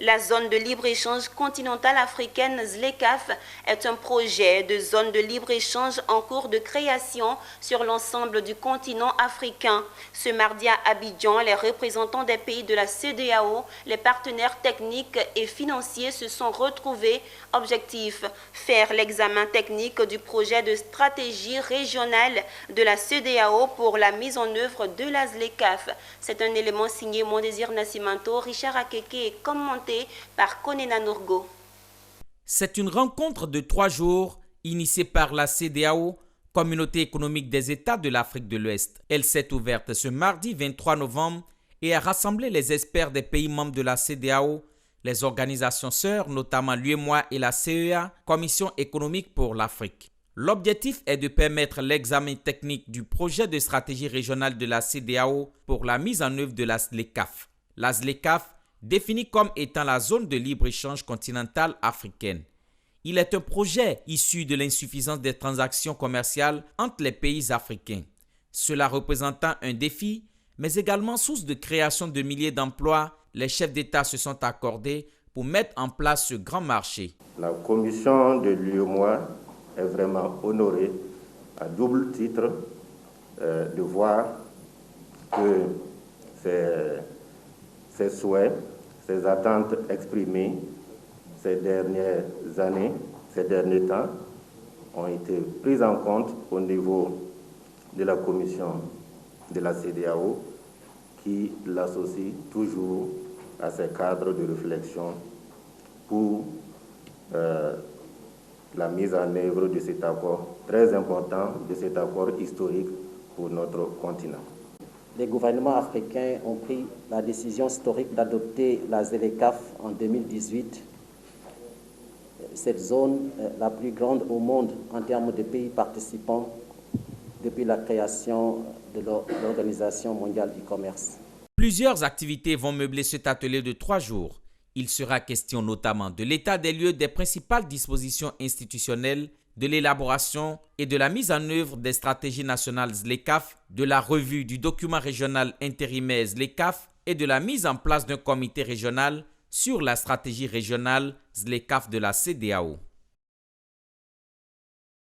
La zone de libre-échange continentale africaine ZLECAf est un projet de zone de libre-échange en cours de création sur l'ensemble du continent africain. Ce mardi à Abidjan, les représentants des pays de la CEDEAO, les partenaires techniques et financiers se sont retrouvés. Objectif, faire l'examen technique du projet de stratégie régionale de la CEDEAO pour la mise en œuvre de la ZLECAf. C'est un élément signé Mon Désir Nascimento, Richard Akeke et commenté par Konena Nourgo. C'est une rencontre de 3 jours initiée par la CEDEAO, Communauté économique des États de l'Afrique de l'Ouest. Elle s'est ouverte ce mardi 23 novembre et a rassemblé les experts des pays membres de la CEDEAO, les organisations sœurs, notamment l'UEMOA et la CEA, Commission économique pour l'Afrique. L'objectif est de permettre l'examen technique du projet de stratégie régionale de la CEDEAO pour la mise en œuvre de la ZLECAf. La ZLECAf, défini comme étant la zone de libre-échange continentale africaine. Il est un projet issu de l'insuffisance des transactions commerciales entre les pays africains. Cela représentant un défi, mais également source de création de milliers d'emplois, les chefs d'État se sont accordés pour mettre en place ce grand marché. La commission de l'UEMOA est vraiment honorée à double titre de voir que ces souhaits, ces attentes exprimées ces dernières années, ces derniers temps, ont été prises en compte au niveau de la commission de la CEDEAO qui l'associe toujours à ces cadres de réflexion pour la mise en œuvre de cet accord très important, de cet accord historique pour notre continent. Les gouvernements africains ont pris la décision historique d'adopter la ZLECAf en 2018. Cette zone est la plus grande au monde en termes de pays participants depuis la création de l'Organisation mondiale du commerce. Plusieurs activités vont meubler cet atelier de 3 jours. Il sera question notamment de l'état des lieux des principales dispositions institutionnelles, de l'élaboration et de la mise en œuvre des stratégies nationales ZLECAf, de la revue du document régional intérimaire ZLECAf et de la mise en place d'un comité régional sur la stratégie régionale ZLECAf de la CEDEAO.